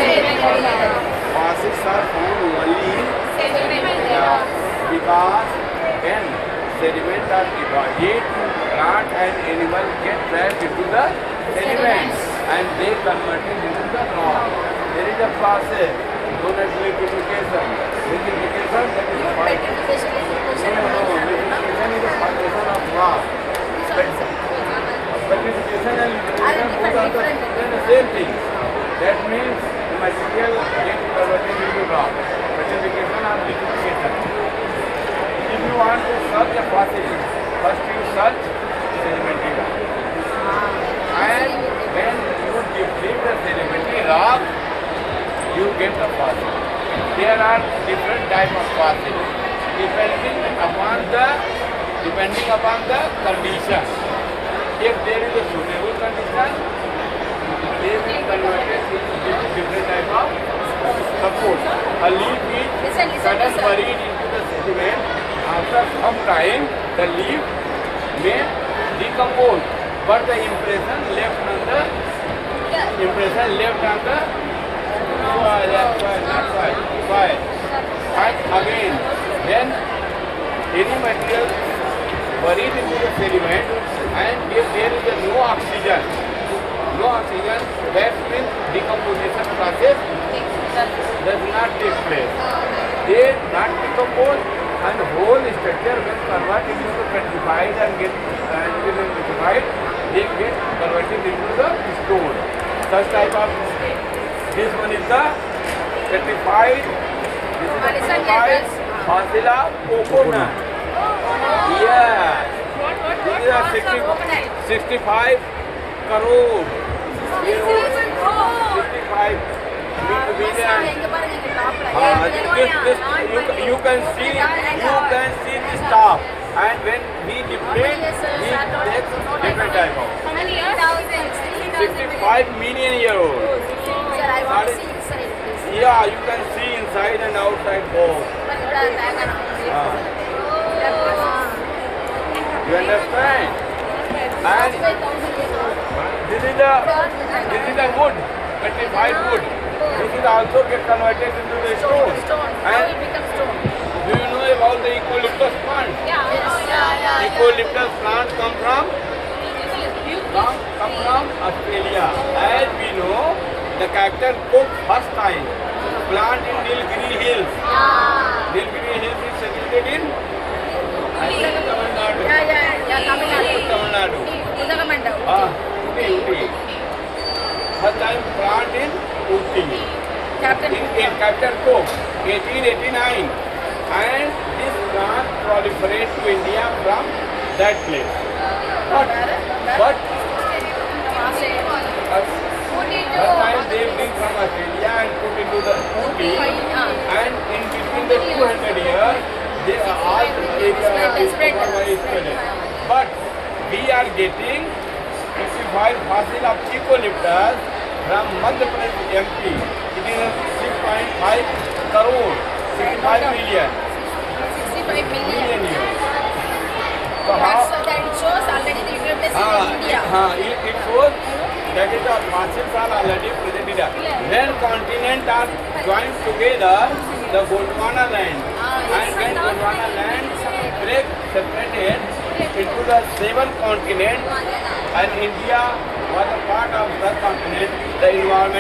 Fossils are found only in because when sediments are deposited, plant and animal get trapped into the sediments and they convert it into the rock. There is a process known as liquefaction. Liquefaction, that is the liquefaction is the formation of rock. Petrification and liquefaction both are the same thing. That means the material gets converted into rock. Petrification or liquefaction. If you want to search a fossil, first you search sedimentary rock. And when you deplete the sedimentary rock, you get the fossil. There are different types of fossils depending upon the condition. If there is a suitable condition, they will be converted into different type of. Suppose a leaf is suddenly buried into the sediment. After some time, the leaf may decompose, but the impression left on the soil. And again, when any material buried into the sediment, and if there is no oxygen, that means decomposition process does not take place. They not decompose and whole structure when converted into petrified and get petrified, they get converted into the stone. Such type of this one is the petrified. This is the petrified fossil of coconut. Yes. This is a 65 crore. 65 million. You can see this top, and when we deplete, we take different type of. How many years? 65 million years old. Yeah, you can see inside and outside both. You understand? And this is the wood, petrified wood. This is also get converted into the stone. And do you know about the eucalyptus plant? Eucalyptus plant come from Australia. As we know, the Captain Cook first time plant in Nilgiri Hills. Nilgiri Hills is situated in Tamil Nadu. Uti. First time plant in Uti. In Captain Cook, 1889. And this plant proliferated to India from that place. But that time they bring from Australia and put into the Uti. And in between the 200 years, they are all the area. But we are getting 55 fossil of eucalyptus from Madhya Pradesh MP. It is 6.5 crore, 65 million. 65 million Years. So that shows already the eucalyptus is in India. It shows that is the fossils are already present in India. When continents are joined together, the Gondwana land, and when Gondwana land separated into the 7 continents, and India was a part of the continent, the environment